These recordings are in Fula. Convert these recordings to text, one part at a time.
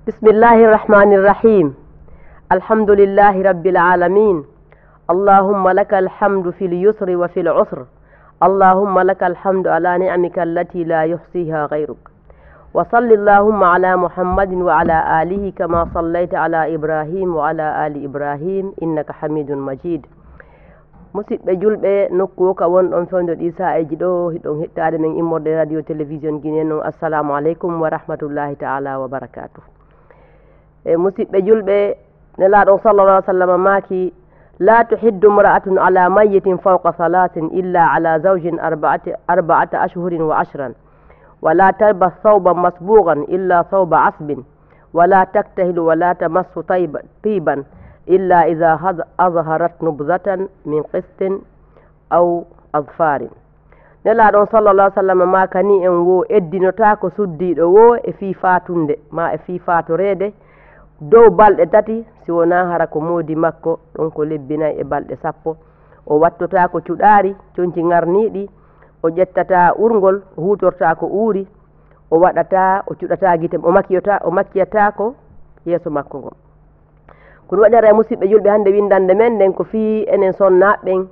بسم الله الرحمن الرحيم الحمد لله رب العالمين اللهم لك الحمد في اليسر وفي العسر اللهم لك الحمد على نعمك التي لا يحصيها غيرك وصل اللهم على محمد وعلى آله كما صليت على إبراهيم وعلى آل إبراهيم إنك حميد مجيد musidɓe julɓe nokku ka wonɗon fewndo ɗi sa'eji ɗo hiɗon hettade men immorde radio télévision guinéen noon assalamu aleykum wa rahmatullahi taala wa barakatuh e musidɓe julɓe nelaɗon sallallah alih w sallam maaki la tuhiddu mra'atun ala mayyitin fawqa salatin illa ala zawjin arba'ata ashhurin wa ashran wala talbas thawban masbughan illa thawba asbin wala taktahilu wala tamassu tiban إلا إذا أظهرت نبذة من قسط أو أظفار نلا صلى الله عليه وسلم ما كاني إن وو إدينو تاكو سدي وو إفي فاتونde ما إفي فاتورede dow balɗe tati si wona hara ko moodi makko ɗon ko lebbinayi e balɗe sappo o wattota ko cuɗaari coñci ngarniiɗi o ƴettata urngol o hutorta ko uuri o waɗata o cuɗata gite o makkiyata ko yeeso makko ngo kono waɗara musidɓe julɓe hannde windande men nden ko fii enen sonnaɓeɓen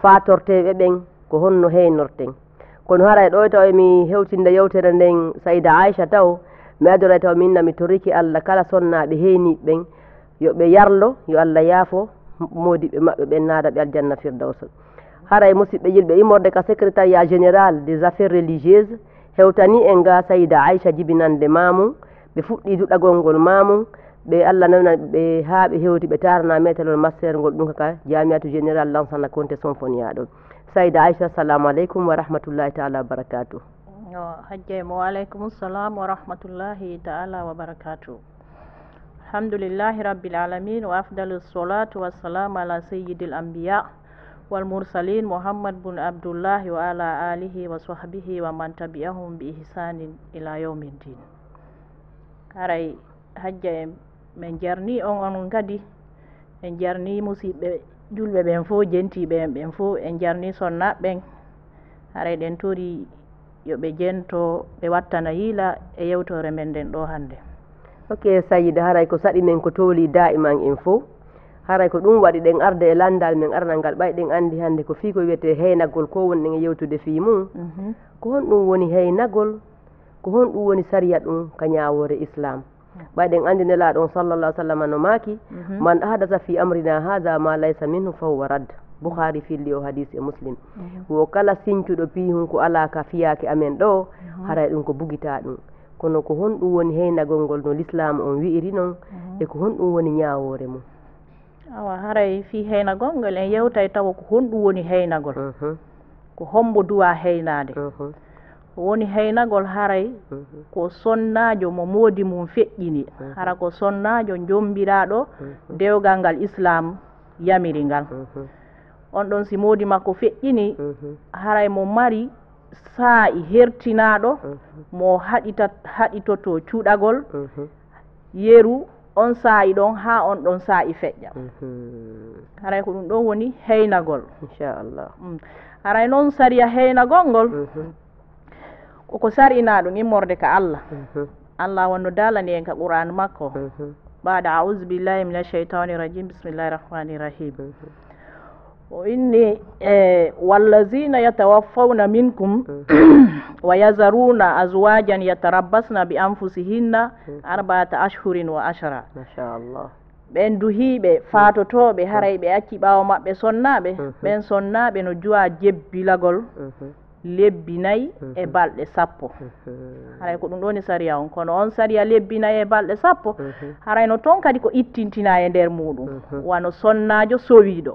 fatorteɓe ɓen ko honno heynorten kono haray ɗo taw emi hewtinde yewtere nden sayida aicha taw mi adoray taw minna mi toriki allah kala sonnaɓe heyniɓeɓen yoɓe yarlo yo allah yaafo modiɓe maɓɓe ɓen naada ɓe aljanna firdawsa haray musidɓe julɓe immorde ka secrétariat général des affaires religieuses hewtani en ga sayida aicha jibinande mamum ɓe fuɗɗi duɗagol ngol mamum ɓe allah nawna ɓe haa ɓe hewti ɓe tarana metalol master ngol ɗum kaka jamiatu général lansana conté symphonia ɗon sayda aicha assalamu aleykum wa rahmatullahi taala wa barakatuh hajje mo aleykum salam wa rahmatullahi taala wa barakatuh alhamdulillahi rabbil alamin wa afdalu salatu wassalamu ala sayyidil anbiya wal mursalin muhammad bun abdullahi wa ala alihi wa sahbihi wa man tabi'ahum bi ihsanin ila yawmiddin haray hajja min jarni on kadi en jarni musidɓe julɓe ɓen fof jentiɓe en ɓen fof en jarni sonnaɓeɓen haray ɗen tori yoɓe jento ɓe wattana hiila e yewtore men nden ɗo hannde ok sayida haray ko saɗi men ko tooli da'iman en fof haray ko ɗum waɗi ɗen arde e landal men arnal ngal ɓayɗen andi hannde ko fii ko wiyete heynagol ko woni ɗen e yewtude fii mum ko honɗum woni heynagol ko honɗum woni sariya ɗum ka ñawore islam ɓayɗen andi nelaɗon sallallah sallam no maaki man ahdasa fi amrina hada ma laysa minhu fa huwa rad bouhari filli o hadis e muslim wo kala sincuɗo pihum ko ala ka fiyake amen ɗo haray ɗum ko bugita ɗum kono ko honɗum woni heynagol ngol no l'islam on wi'iri noon e ko honɗum woni ñawore mum awa haray fi heynagol ngol en yewtay tawa ko honɗum woni heynagol ko hombo duwa heynade woni heynagol haray ko sonnajo mo moodi mum feƴƴini hara ko sonnajo jombiraɗo dewgal ngal islam yamiri ngal on ɗon si moodi makko feƴƴini haray mo mari saa'i hertinaɗo mo haɗitoto cuɗagol yeru on saa'i ɗon ha on ɗon saa'i feƴƴa haray ko ɗum ɗon woni heynagol inchallah haray noon sariya heynagol ngol koko sar'ina ɗum immorde ka allah allah wonno dalani en ka qur'an makko ba'da a'udhu billahi minash shaitani rajim bismillahir rahmanir rahim wa inni wallazina yatawaffawna minkum wa yazaruna azwajan yatarabbasna bi anfusihinna arba'ata ashhurin wa ashra mashallah ɓen duhiɓe fatotoɓe haray ɓe acci ɓawo maɓɓe sonnaɓe ɓen sonnaɓe no juwa jebbilagol lebbi nayi e balɗe sappo haray ko ɗum ɗoni sariya on kono on sariya lebbi nayi e balɗe sappo haray no toon kadi ko ittintina e nder muɗum wano sonnajo sowiɗo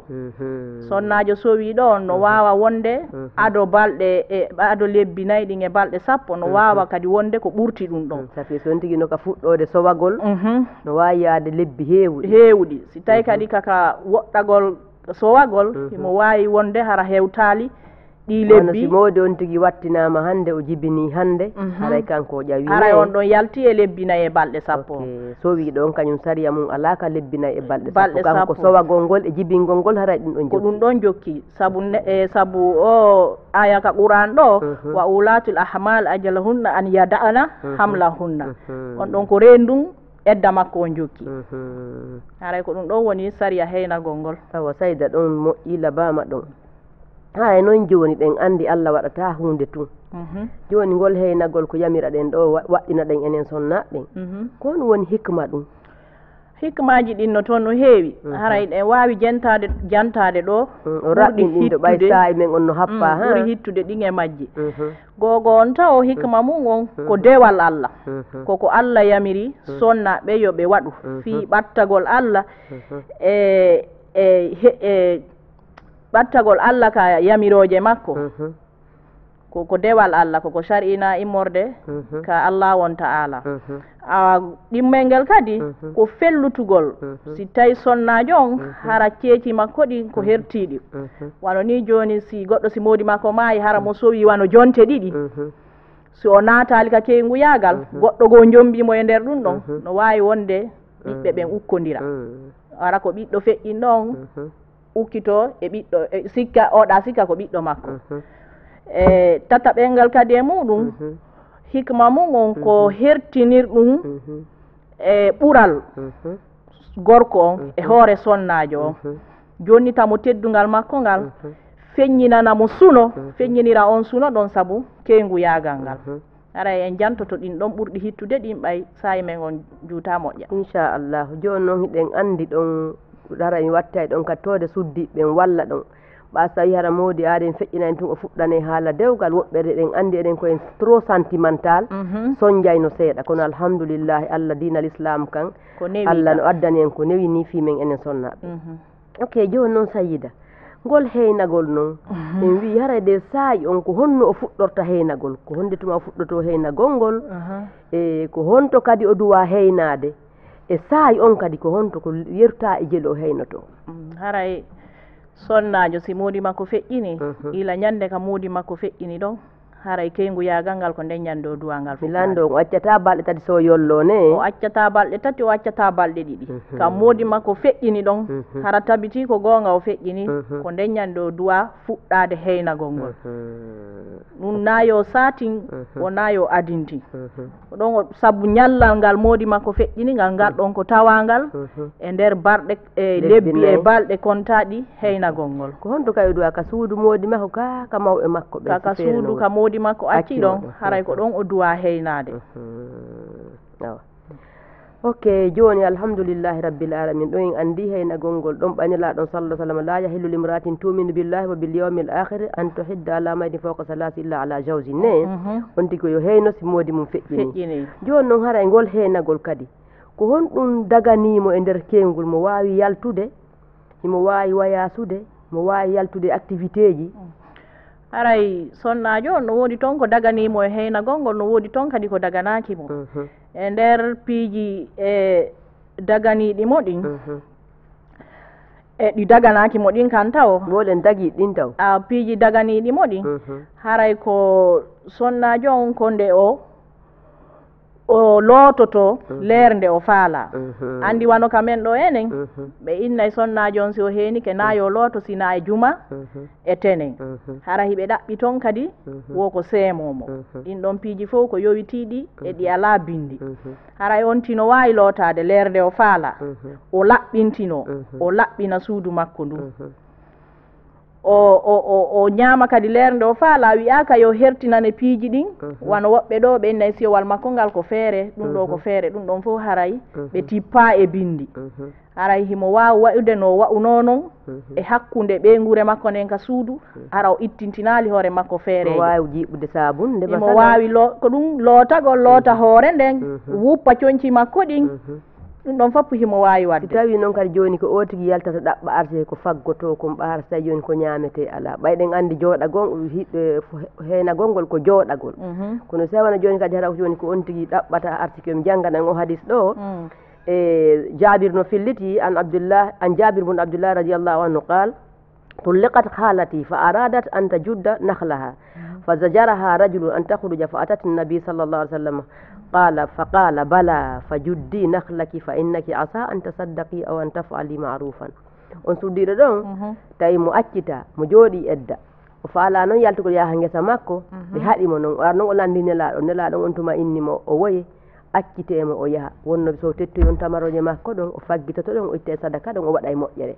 sonnajo sowiɗo on no wawa wonde ado balɗe e ado lebbi nayi ɗin e balɗe sappo no wawa kadi wonde ko ɓurti ɗum ɗon safi so on tigui no ka fuɗɗode sowagol no wawi yaade lebbi heewɗi si tawi kadi kaka woɗɗagol sowagol mo wawi wonde hara hewtali ɗi lebbi si moodi on tigi wattinama hande o jibini hande haray kanko o ƴawi haray on ɗon yalti e lebbi nayi e balɗe sappo sowiɗo on kañum sariya mum ala ka lebbi nayi e balɗe sappo kanko sowagol ngol e jibingol ngol haray ɗum ɗon ko ɗum ɗon jokki sabu o aya ka qur'an ɗo wa ulatul ahmal ajalahunna an yada'ana hamlahunna on ɗon ko rendum edda makko on jokki haray ko ɗum ɗon woni sariya heynagol ngol awa sayda ɗon moƴƴila bama ɗon hay noon joni ɗen andi Allah waɗata hunde tun joni ngol heynagol ko yamira ɗen ɗo waɗɗina ɗen enen sonnaɓe ko ɗum woni hikma ɗum hikmaji ɗin no toon no heewi haray ɗen wawi jantade ɗo o raɓɓin ɗin ɗo ɓay sa'i men on no happa ha ɓuuri hittude ɗin e majji gogo on taw hikma mum on ko dewal Allah koko Allah yamiri sonnaɓe yoɓe waɗu fi ɓattagol Allah e ɓattagol Allah ka yamiroje makko koko dewal Allah koko shar'ina immorde ka Allah won ta'ala ɗimmel ngel kadi ko fellutugol si tawi sonnajo on hara ceeci makko ɗin ko hertiɗi wano ni joni si goɗɗo si moodi makko maayi hara mo sowi wano jonte ɗiɗi si o naatali ka keyngu yaagal goɗɗo go jombimo e nder ɗum ɗon no wawi wonde ɓiɓɓe ɓen ukkodira ara ko ɓiɗɗo feƴƴin ɗon ukkito e ɓiɗɗo sikka oɗa sikka ko ɓiɗɗo makko e tataɓel ngal kadi e muɗum hikma mum on ko hertinir ɗum e ɓural gorko on e hoore sonnajo on joni tamo teddungal makko ngal feññinanamo suno feññinira on suno ɗon saabu keyngu yaagal ngal ara en jantoto ɗin ɗon ɓurɗi hittude ɗin ɓay sayi men on juuta moƴƴa inchallahu joni noon hiɗen andi ɗon ara mi watta e ɗon kattode suddiɓɓen walla ɗon ɓa so tawi hara moodi aɗen feƴƴinani tun o fuɗɗane haala dewgal woɓɓe ɗen andi eɗen koyen trop sentimental soñjayno seeɗa kono alhamdoulillahi Allah dina l'islam kan Allah no addani en ko newi ni fi men enen sonnaɓe ok joni noon Sayyida ngol heynagol noon en wi hara de saayi on ko honno o fuɗɗorta heynagol ko honde tuma o fuɗɗoto heynagol ngol e ko honto kadi o duwa heynade e saayi on kadi ko honto ko yerta e jelo o heynoto haray sonnajo si moodi makko feƴƴini ila ñande ka moodi makko feƴƴini ɗon haray keyngu yaagal ngal ko nden ñande o duwangal milando o accata balɗe tati so yollone o accata balɗe tati o accata balɗe ɗiɗi kam moodi makko feƴƴini ɗon hara tabiti ko gonga o feƴƴini ko nden ñande o duwa fuɗɗade heynagol ngol ɗum nayo satin o nayo adinti ɗon o saabu ñallal ngal moodi makko feƴƴini ngal ngal ɗon ko tawangal e nder barɗe e lebbi e balɗe kontaɗi heynagol ngol ko honto kay o duwa ka suudu moodi makko ka mawɓe makko ɓe ka suudu ka moodi makko acci ɗon haray ko ɗon o duwa heynade awa ok joni alhamdoulillahi rabbil alamin ɗon en andi heynagol ngol ɗon ɓañalaɗon sallah sallam la yahillu limratin tuminu billahi wa bil yawmil akhir an tuhidda ala maydin fawqa salasi illa ala jawsi ne on tigi ko yo heyno si moodi mum feƴƴini joni noon hara e ngol heynagol kadi ko honɗum daganimo e nder kengol mo wawi yaltude imo wawi wayasude mo wawi yaltude activité ji haray sonnajo on no woodi toon ko daganimo e heynagol ngol no woodi toon kadi ko daganakimo e nder piiji e daganiɗimo ɗin e ɗi daganakimo ɗin kan taw woɗen dagui ɗin taw a piiji daganiɗimo ɗin haray ko sonnajo on ko nde o loototo leerde o faala andi wano kamen ɗo enen ɓe innay sonnajo on si o heenike na yo looto sina e juma e tenen hara hiɓe ɗaɓɓi toon kadi woko seemomo ɗin ɗon piiji fof ko yowitiɗi e ɗi ala bindi haray on tino wawi lootade leerde o faala o laɓɓintino o laɓɓina suudu makko ndu o ñaama kadi leerde o faala wiyaka yo hertinane piiji ɗin wano woɓɓe ɗo ɓe innayi siyowal makko ngal ko feere ɗum ɗo ko feere ɗum ɗon fof haray ɓe tippa e bindi haray himo wawi wa'ude no wa'uno noon e hakkunde ɓeygure makko nden ka suudu ara o ittintinali hoore makko feereje wawi jiɓude sabunde imo wawi ko ɗum lootagol loota hoore nden wuppa coñci makko ɗin ɗum ɗon fof himo wawi wadde si tawi noon kadi joni ko o tigui yaltata ɗaɓɓa arte ko faggoto ko ɓaara so tawi joni ko ñamete ala ɓayɗen andi jooɗagol heynagol ngol ko jooɗagol kono si tawana joni kadi hara joni ko on tigui ɗaɓɓata article mi jangganan o hadis ɗo e jabir no filliti an jabir bun abdullah radiallahu anhu qal طلقت خالتي فأرادت أن تجد نخلها فزجرها رجل أن تخرج فأتت النبي صلى الله عليه وسلم فقال بلى فجدي نخلك فإنك عسى أن تصدقي أو أن تفعلي معروفا on suddiro ɗon tawi mo accita mo jooɗi edda o faala noon yaltugol yaha ngesa makko ɓe haɗimo noon ar noon o landi nelaɗo on tuma innimo o woyi accitemo o yaha wonno so tettoyon tamaroje makko ɗon o faggitoto ɗon o itte sadaka ɗon o waɗa e moƴƴere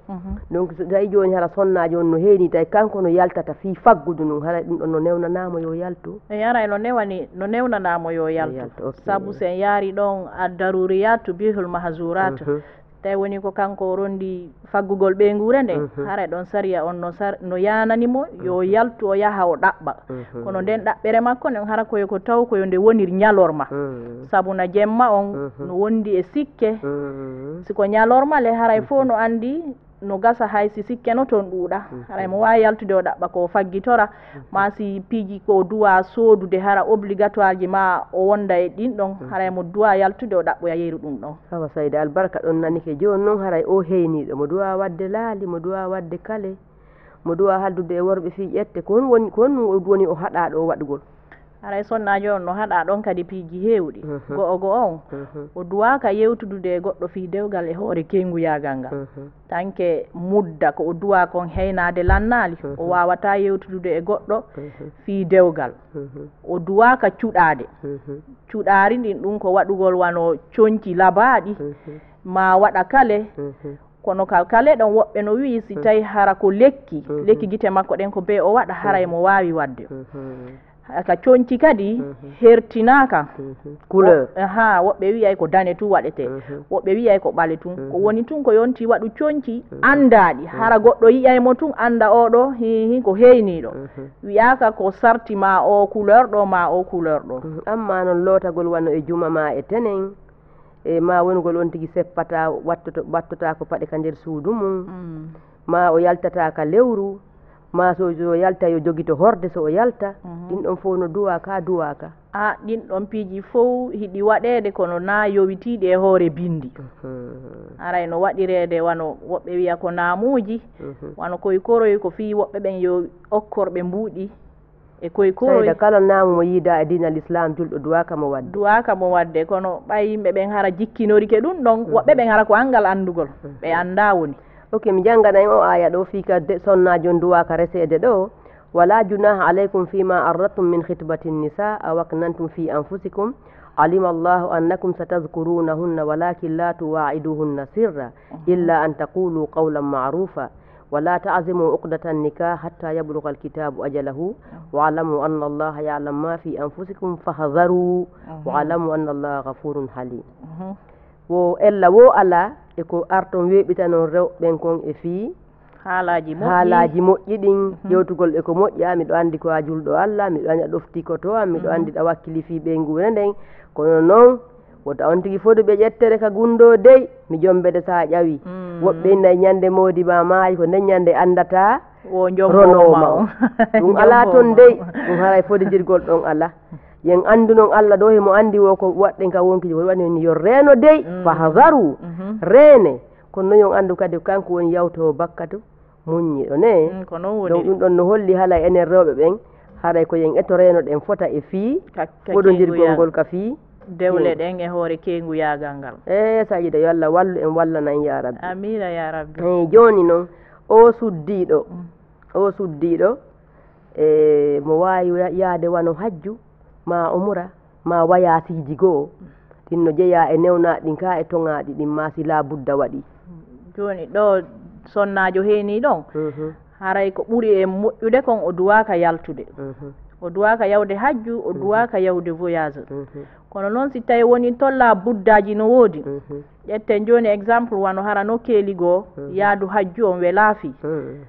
donc so tawi joni hara sonnajo on no heeni tawi kanko no yaltata fi faggudu ɗum haray ɗum ɗon no newnanamo yo yaltu e ara no newnanamo yo yaltu sabu sen yaari ɗon addaruriyat bihul mahzurat tawi woni ko kanko rondi faggugol ɓeygure nde haray ɗon sariya on no yananimo yo yaltu o yaha o ɗaɓɓa kono nden ɗaɓɓere makko nden hara koyo ko taw koyo nde woniri ñalorma sabu na jemma on no wondi e sikke siko ñalorma le haray fof no andi no gasa hay si sikke no toon ɗuuɗa haray mo wawi yaltude o ɗaɓɓa ko faggitora ma si piiji ko duwa soodude hara obligatoire ji ma o wonda e ɗin ɗon haray mo duwa yaltude o ɗaɓɓoya yeeru ɗum ɗon awa Sayda albarka ɗon nani ke joni noon haray o heyniɗo mo duwa wadde laali mo duwa wadde kale mo duwa haldude e worɓe fi ƴette ko woni o haɗaɗo o waɗgol haray sonnajo on no haɗa ɗon kadi piiji heewɗi go on o duwaka yewtudude e goɗɗo fi dewgal e hoore kenguyagal ngal tanke mudda ko o duwa kon heynade lannali o wawata yewtudude e goɗɗo fi dewgal o duwaka cuɗade cuɗari ndin ɗum ko waɗugol wano coñci labaɗi ma waɗa kale kono kale ɗon woɓɓe no wi si tawi hara ko lekki gite makko ɗen ko be o waɗa haray mo wawi wadde ka coñci kadi hertinaka couleur woɓɓe wiyay ko dane tun waɗete woɓɓe wiyay ko ɓale tun ko woni tun ko yonti waɗu coñci andaɗi hara goɗɗo yiyaymo tun anda oɗo hihi ko heyniɗo wiyaka ko sarti ma o couleur ɗo ma o couleur ɗo amma noon lootagol wano e juma ma e tenen e ma wongol on tigui seppata wattota ko paɗe ka nder suudu mum ma o yaltata ka lewru ma so yalta yo joguito horde so o yalta ɗin ɗon fof no duwaka ɗin ɗon piiji fof hiɗi waɗede kono na yowitiɗi e hoore bindi aray no waɗirede wano woɓɓe wiya ko naamuji wano koykoroy ko fi woɓɓe ɓen yo okkorɓe mbuuɗi e koykoroy kala naamu mo yiida e dina l'islam julɗo duwaka mo wadde kono ɓay yimɓe ɓen hara jikkinorike ɗum ɗon woɓɓe ɓen hara ko angal andugol ɓe anda woni ok mi janggana en o aya ɗo fika sonnajo duwaka resede ɗo wala junaha alaykum fima arradtum min khitbati nisa aw aknantum fi anfusikum alima allahu annakum satadhkurunahunna walakin la tuwa'iduhunna sirra illa an taqulu qawlan ma'rufa ولا تعزموا عقدة النكاح حتى يبلغ الكتاب أجله واعلموا أن الله يعلم ما في أنفسكم فاحذروا واعلموا أن الله غفور حليم wo ella wo ala eko arton weɓitanon rewɓen kon e fii haalaji moƴƴi ɗin yewtugol eko moƴƴa miɗo andi ko a julɗo Allah miɗo andi a ɗofti ko to am miɗo andi ɗa wakkili fi ɓe ngure nden kono noon wota on tigi fodu ɓe ƴettere ka gundo dey mi jombede sa ƴawi woɓɓe nayi ñande modi ma maayi ko nden ñande andata ronoma ɗum ala toon dey ɗum haray fodidirgol ɗon ala yen andu noon Allah ɗo hemo andi wo ko waɗɗen ka wonkiji ko waɗi yo reeno dey fahzaru reene kono noon yon andu kadi kanko woni yawto bakkatu muññiɗo ne donc ɗum ɗon no holli hala enen rewɓe ɓen haray ko yen eto reeno ɗen fota e fii fododirgol ngol ka fii dewle ɗen e hoore kenguyagal ngal Sayida yo Allah wallu en wallanan ya rabbi amina ya rabbi joni noon o suddiɗo mo wawi yaade wano hajju ma umra ma wayasiji goo ɗin no jeeya e newnaɗi ɗin ka e toŋaɗi ɗin ma sila budda waɗi joni ɗo sonnajo heeni ɗon haray ko ɓuri e moƴƴude kon o duwaka yaltude o duwaka yawde hajju o duwaka yawde voyage kono noon si tawi woni tolla buddaji no woodi ƴetten joni exemple wano hara no keeligoo yaadu hajju on welaafi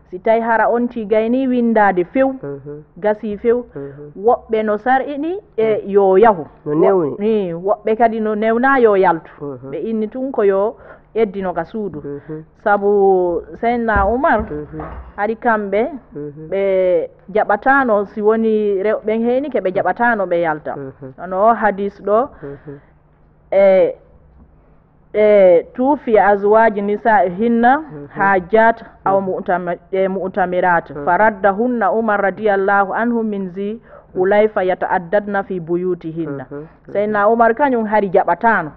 si tawi hara on ti gayni windade few gasi few woɓɓe no sar'ini e yo yahu no newni woɓɓe kadi no newna yo yaltu ɓe inni tun ko yo eddino ka suudu sabu Seydina Oumar hari kamɓe ɓe jaɓatano si woni rewɓen heeni ke ɓe jaɓatano ɓe yalta ono o hadis ɗo tuufi azwaji nisa hinna hajat aw mu'tamirat faraddahunna Umar radiyallahu anhu min zi ulayfa yata'addadna fi buyutihinna Seydina Umar kañum hari jaɓatano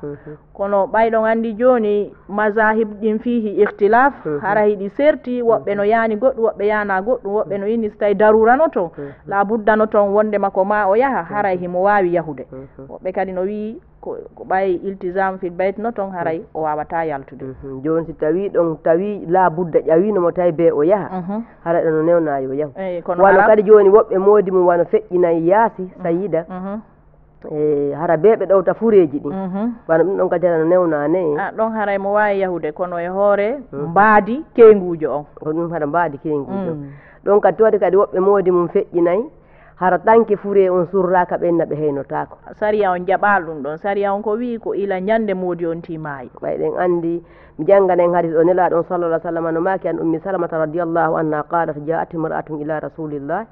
kono ɓayɗon andi joni mazahib ɗin fihi ikhtilaf hara hiɗi serti woɓɓe no yani goɗɗum woɓɓe yana goɗɗum woɓɓe no inni so tawi darurano ton la buddano ton wonde makko ma o yaha haray himo wawi yahude woɓɓe kadi no wi ko ɓay iltisam fil bayt no ton haray o wawata yaltude joni si tawi ɗon tawi la budda ƴawinomo tawi be o yaha haray ɗo no newna yo yahu wano kadi joni woɓɓe moodi mum wano feƴƴinayi yaasi sayida hara beɓe ɗowta fureji ɗin wano ɗum ɗon kadi no newnane ɗon haray mo wawi yahude kono e hoore mbaadi kengujo on ko ɗum hara mbaadi kengujo ɗon kadi towde kadi woɓɓe moodi mum feƴƴinayi hara tanke fure on surraka ɓenna ɓe heynotako sariya on jaɓal ɗum ɗon sariya on ko wi ko ila ñande moodi on timayi ɓayɗen andi mi janganen hadis o nelaɗon sallallah sallam no maki an ummi salamata radiallahu anha qalat jaat imra'atun ila rasulillah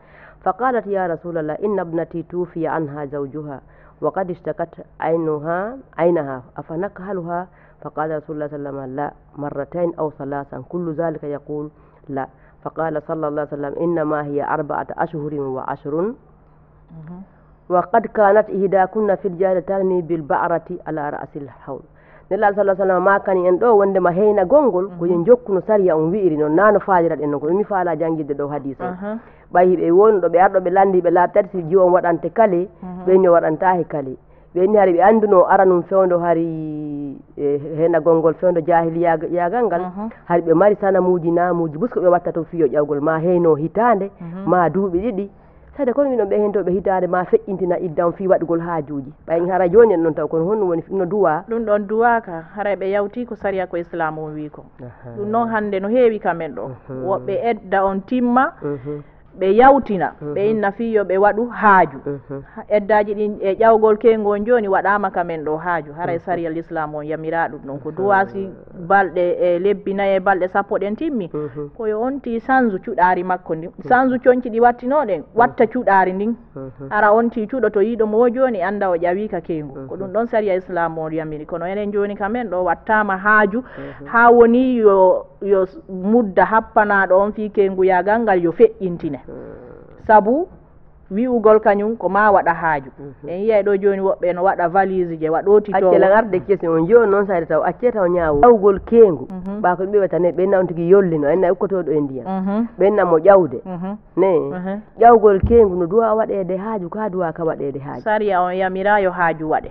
فقالت يا رسول الله إن ابنتي توفي عنها زوجها وقد اشتكت عينها أفنكحلها فقال رسول الله صلى الله عليه وسلم لا مرتين أو ثلاثا كل ذلك يقول لا فقال صلى الله عليه وسلم إنما هي 4 أشهر و10 وقد كانت إحداكن في الجاهلية ترمي بالبعرة على رأس الحول nelaɗo sallah sallam makani en ɗo wondema heyna gongol ko yen jokkuno sariya on wi'iri noon nano faalirat en noon ko ɗumi faala jangguidde ɗo hadis o ɓayi ɓe wonɗo ɓe arɗo ɓe landiɓe laabi tati si jiwo on waɗante kale ɓenni o waɗantaki kale ɓenni hari ɓe anduno aranum fewdo hari heyna gongol fewdo jahiliya yagal ngal hari ɓe mari sanamuji namuji busko ɓe watta to fiyo ƴawgol ma heyno hitande ma duuɓi ɗiɗi sade kono minon ɓe hen to ɓe hitade ma feƴƴintina iddan fi waɗugol haajuji ɓay hara joni en noon taw kono honɗum woni no duwa ɗum ɗon duwa ka haray ɓe yawti ko sariya ko islam on wi ko ɗum noon hande no heewi kamen ɗo woɓɓe edda on timma ɓe yawtina ɓe inna fiyo ɓe waɗu haaju eddaji ɗin e ƴawgol kengon joni waɗama kamen ɗo haaju haray sariya l'islam on yamira ɗum ɗon ko duwasi balɗe e lebbi nayi e balɗe sappo ɗen timmi koyo onti sanzu cuɗari makko ndin sanzu coñci ɗi wattinoɗen watta cuɗari ndin ara onti cuɗo to yiɗo mo joni anda o ƴawika kengu ko ɗum ɗon sariya islam on yamiri kono enen joni kamen ɗo wattama haaju ha woni yo mudda happanaɗo on fi kengu yagal ngal yo feƴƴintine sabu wi'ugol kañum ko ma waɗa haaju en yiyay ɗo joni woɓɓe no waɗa valise je waɗoti to accelan arde kesi on joni noon sayde taw acce taw ñaawo ƴawgol kengu ɓako ɗum ɓewata ne ɓenna on tigui yollino enna ukkotoɗo e ndiyam ɓenna mo ƴawde ne ƴawgol kengu no duwa waɗede haaju ka duwa ka waɗede haaju sariya on yamira yo haaju waɗe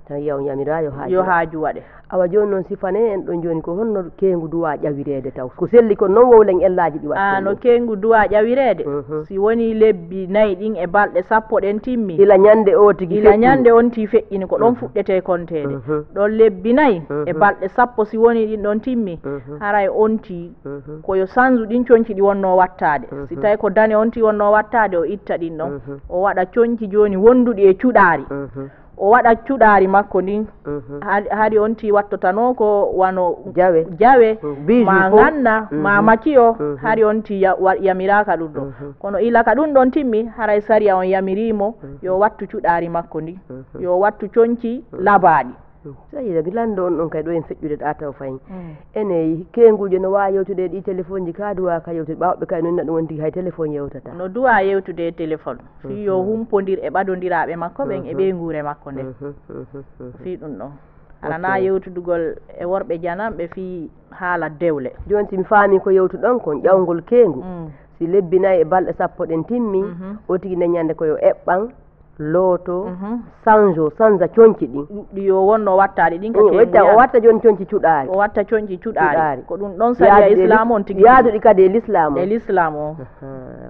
tawi on yamira yo haaju waɗe awa joni noon sifane en ɗon joni ko honno kengu duwa ƴawirede taw ko selli kon noon wowlen ellaji ɗi waɗa no kengu duwa ƴawirede si woni lebbi nayyi ɗin e balɗe sappo ɗen timmi ila ñande o tigui ila ñande on ti feƴƴini ko ɗon fuɗɗete kontede ɗon lebbi nayyi e balɗe sappo si woni ɗin ɗon timmi haray on ti koyo sanzu ɗin coñci ɗi wonno wattade si tawi ko dane on ti wonno wattade o itta ɗin ɗon o waɗa coñci joni wonduɗi e cuɗari o waɗa cuɗari makko ndin hari on ti wattotano ko wano jawe ma ganna ma makiyo hari on ti yamiraka ɗum ɗon kono ilaka ɗum ɗon timmi haray sariya on yamirimo yo wattu cuɗari makko ndi yo wattu coñci labaɗi sayida mi lando on ɗon kay ɗo en feƴƴude ɗa taw fayin ene kenguji no wawi yewtude ɗi téléphone ji ka duwa ka yewtude ɓawɓe kay no ɗum won tigui hay téléphone yewtata no duwa yewtude e téléphone fi yo humpodir e ɓadodiraɓe makko ɓen e ɓeygure makko nden fi ɗum ɗon alana yewtudugol e worɓe janamɓe fi haala dewle joni si mi faami ko yewtuɗon kon ƴawgol kengu si lebbi nayyi e balɗe sappo ɗen timmi o tigui neññande koyo eɓɓan looto sanza coñci ɗin ɗi yo wonno wattaɗi ɗin o watta joni coñci cuɗari o watta coñci cuɗari ko ɗum ɗon sariya islam on tigui yaaduɗi kadi e l'islam e l'islam o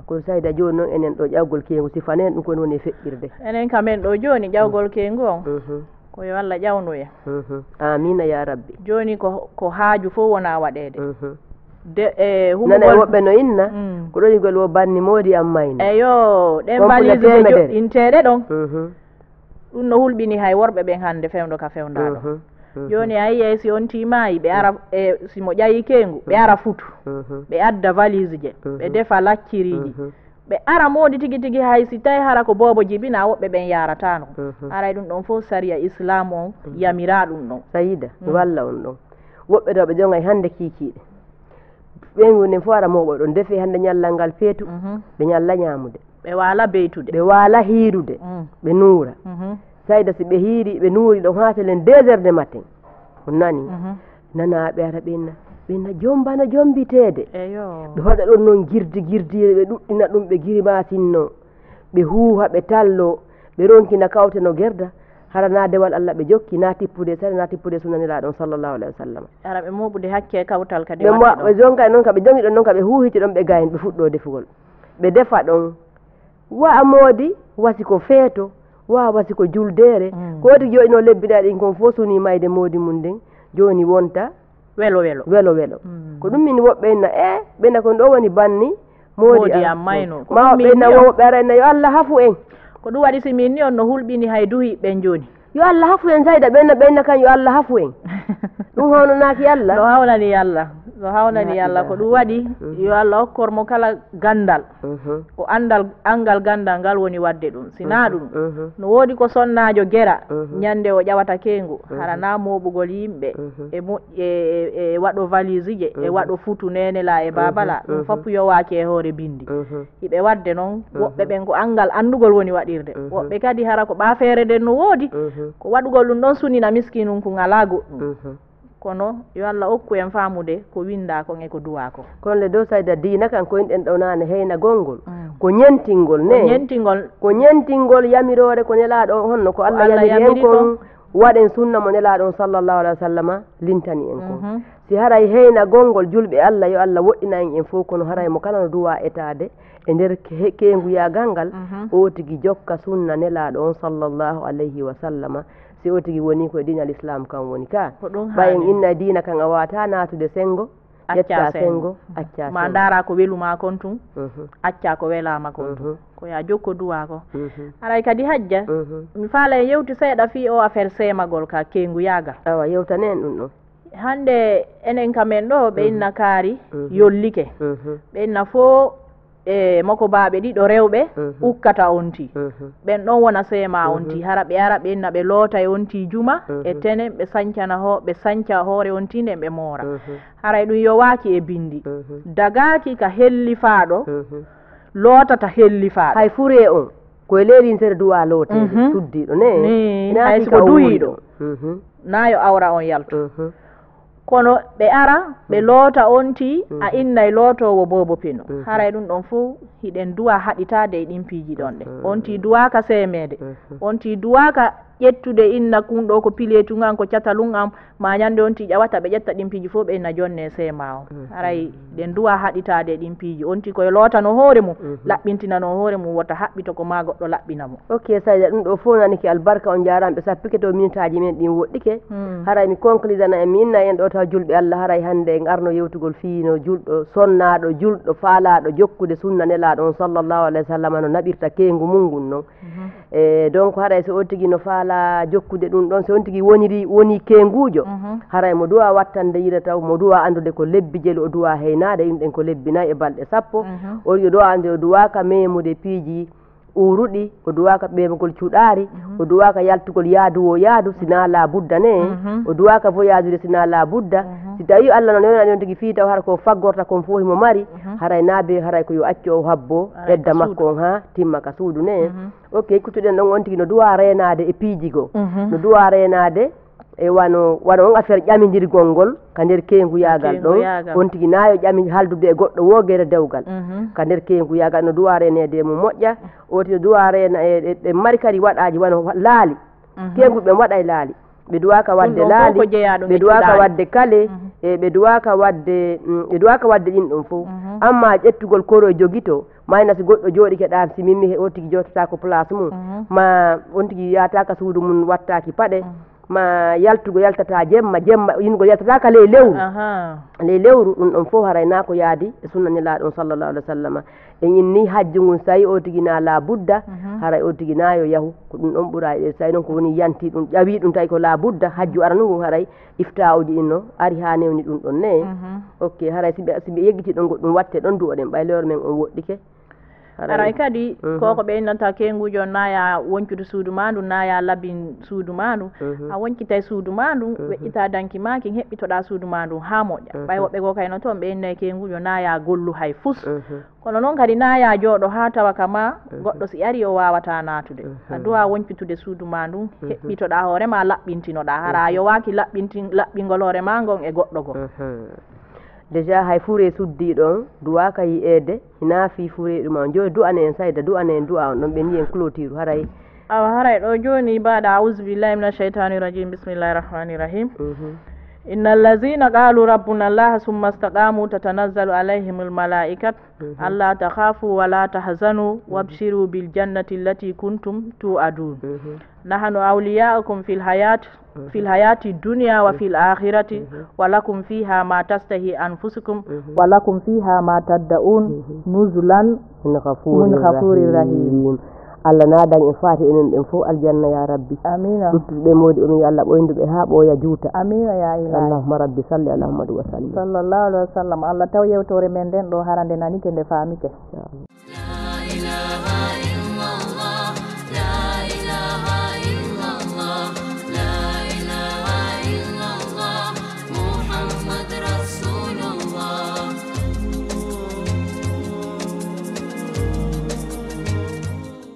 kono sayda joni noon enen ɗo ƴawgol kengu sifanen ɗum kono woni e feƴƴirde enen kamen ɗo joni ƴawgol kengu on koyo Allah ƴawnoye amina ya rabbi joni ko haaju fof wona waɗede nana woɓɓe no inna ko ɗon igol wo banni moodi am mayno eyo ɗen balise ɓe joɗɗinteɗe ɗon ɗum no hulɓini hay worɓe ɓen hande fewdo ka fewdaɗo joni a yiyay si on timayi ɓe ara simo ƴayi kengu ɓe ara futu ɓe adda valise je ɓe defa lacciriji ɓe ara moodi tigui tigui hay si tawi hara ko bobo jibina woɓɓe ɓen yaratano aray ɗum ɗon fof sariya islam on yamira ɗum ɗon sayida walla on ɗon woɓɓe ɗo ɓe jongay hande kikiɗe ɓengu nden fof ara moɓo ɗon defe hande ñallal ngal feetu ɓe ñalla ñamude ɓe wala beytude ɓe wala hiirude ɓe nuura sayda si ɓe hiiri ɓe nuuri ɗon ha telen 2 heures de matin on nani nana ɓe ara ɓenna jombano jombitede eyo ɓe waɗa ɗon noon girdi ɓe ɗuɗɗina ɗum ɓe girima sinno ɓe huuha ɓe tallo ɓe ronkina kawte no gerda hara na dewal Allah ɓe jokki na tippude sare na tippude sunanilaɗon sallllahu alayhi wa sallam ara ɓe moɓude hakke kawtal kadi ɓe jonka noon ka ɓe jongi ɗon noon ka ɓe huuhiti ɗon ɓe gayen ɓe fuɗɗo defugol ɓe defa ɗon wa moodi wasi ko feeto wa wasi ko juldere ko wadi joɗino lebbinaɗe ɗin kon fof suni mayde moodi mum nden joni wonta welo ko ɗum min woɓɓe enna ɓenna kon ɗo woni banni moodi am mayno ma ɓenna woɓɓe ara enna yo Allah hafu en ko ɗum waɗi si min ni on no hulɓini hay duhi ɓen joni yo Allah hafu en sayda ɓenna kan yo Allah hafu en ɗum hawnanaki Allah no hawnani Allah ko ɗum waɗi yo Allah hokkormo kala gandal ko angal gandal ngal woni wadde ɗum sina ɗum no woodi ko sonnajo gera ñande o ƴawata kengu hara na moɓugol yimɓe e moƴƴe e waɗo valise je e waɗo futu nenela e babala ɗum fof yowaki e hoore bindi hiɓe wadde noon woɓɓe ɓen ko angal andugol woni waɗirde woɓɓe kadi hara ko ɓafere nden no woodi ko waɗugol ɗum ɗon sunina miskinum ko ngala goɗɗum kono yo Allah hokku en famude ko winda kon e ko duwa ko kono le dow sayda diina kan ko inɗen ɗo nane heyna gongol ko ñentingol ko ñentingol yamirore ko nelaɗo honno ko Allah yamiri en kon waɗen sunna mo nelaɗon sallllahu alayhi wa sallam lintani en kon si haray heyna gongol julɓe Allah yo Allah woɗɗina en fof kono haray mo kala no duwa etade e nder kenguyagal ngal o tigi jokka sunna nelaɗo on sallllahu alayhi wa sallam si o tigi woni koye dina al islam kan woni ka ɓayen inna dina kan a wata natude sengo ƴetta sengo acca ma dara ko weluma kon tun acca ko welama kon tun ko ya jokko duwa ko aray kadi hajja mi faala en yewti seeɗa fi o affaire semagol ka kenguyagal awa yewtanen ɗum ɗon hande enen kamen ɗo ɓe inna kaari yollike ɓe inna fo e mako baaɓe ɗiɗo rewɓe ukkata onti ɓen ɗon wona seema onti hara ɓe ara ɓe inna ɓe loota e onti juma e tenen ɓe sanca hoore onti nden ɓe moora haray ɗum yowaki e bindi dagaki ka hellifaɗo lootata hellifaɗo hay fure on koye leeli sere duwa lootede suddiɗo ne hay siko duyiɗo nayo awra on yaltu kono ɓe ara ɓe loota onti a innay lootowo bobo pino haray ɗum ɗon fo hiɗen duwa haɗitade e ɗin piiji ɗon ɗe onti duwaka semede onti duwaka ƴettude inna kum ɗo ko piletu an ko catalum am ma ñande onti ƴawata ɓe ƴetta ɗin piiji fof ɓe inna jonne sema o haray ɗen duwa haɗitade e ɗin piiji onti koye lootano hoore mum laɓɓintinano hoore mum wota haɓɓito ko ma goɗɗo laɓɓina mo ok sayda ɗum ɗo fof naniki albarka on jaramɓe sappike to minute aji men ɗin woɗɗike haray mi conclusana en mi inna en ɗo taw julɓe Allah haray hande en arno yewtugol fiino julɗo sonnaɗo julɗo faalaɗo jokkude sunna nelaɗo on sallllahu alayhi wa sallam no naɓirta kengu mum ngun noon e donc haray so on tigui no faala jokkude ɗum ɗon so on tigui woni kengujo haray mo duwa wattande yira taw mo duwa andude ko lebbi jeli o duwa heynade yimɗen ko lebbi 4 e balɗe 10 o duwa ande o duwaka memude piiji uruɗi o duwaka ɓemugol cuɗari o duwaka yaltugol yaadu o yaadu sina la budda ne o duwaka voyadude sina la budda si tawi Allah noon yonani on tigui fi taw hara ko faggorta kon fof himo mari haray naabe haray ko yo accu o habbo edda makko on ha timma ka suudu ne ok ekkutuɗen ɗon on tigui no duwa renade e piiji go no duwa renade e wano on affaire ƴamidirgol ngol ka nder kenguyagal ɗon on tigui nayo ƴami haldude e goɗɗo wogere dewgal ka nder kenguyagal no duwa renede mo moƴƴa o ti no duwa rena e mari kadi waɗaji wano laali kenguɓe waɗa e laali ɓe duwaka wadde laali ɓe duwaka wadde kale e ɓe duwaka wadde ɗin ɗon fof amma ƴettugol koro joguito mayna si goɗɗo jooɗike ɗa si mimmi o tigui jottata ko place mum ma on tigui yataka suudu mum wattaki paɗe ma yaltata jemma yingol yaltataka ley lewru ɗum ɗon fof haray na ko yaadi e sunnanilaɗon sallllahu alih wa sallam en inni hajju ngun sayi o tigui na la budda haray o tigui nayo yahu ko ɗum ɗon ɓuura e sayi noon ko woni yanti ɗum ƴawi ɗum tawi ko la budda hajju aranu ngun haray ifta uji inno ari ha newni ɗum ɗon ne ok haray siɓe yeggiti ɗon goɗɗum watte ɗon duwoɗen ɓaylewre men on woɗɗike aray kadi koko ɓe innanta kengujo naya woncude suudu ma ndu naya labin suudu ma ndu a wonkitay suudu ma ndu weƴƴita danki maki heɓɓitoɗa suudu ma ndu ha moƴƴa ɓay woɓɓe go kayno toon ɓe innay kengujo naya gollu hay fus kono noon kadi naya jooɗo ha tawa kama goɗɗo si ari o wawata natude a duwa woncitude suudu ma ndu heɓɓitoɗa hoorema laɓɓintinoɗa hara yowaki laɓɓingol hoore ma ngon e goɗɗo go déjà hay fuure suddi ɗon duwaka yi'ede naafi fuure ɗum on joni du'ane en sayda du'ane en du'a on ɗon ɓe ni en clôture haray awa haray ɗo joni mbaɗa auzu billahi mina cheitani rajim bismillahi rahmani rahim inna allazina qalu rabbuna allah summa istaqamu tatanazzalu alayhim almalaikat alla takhafu wa la tahzanu wabshiru bil jannati allati kuntum tu'adun nahnu awliya'ukum fil hayati dunya wa fil akhirati wa lakum fiha ma tastahi anfusukum wa lakum fiha ma tad'un nuzulan min ghafurir rahim Allah nadan en faati enen ɓen fof aljanna ya rabbi amina luttuɓe modi omin yo Allah ɓoynduɓe ha ɓooya juuta amina ya ilahi allahumma rabbi salli ala muhammad wa sallim sallallahu alaihi wasallam Allah taw yewtore men den ɗo harande nanike nde faamike la ilaha illallah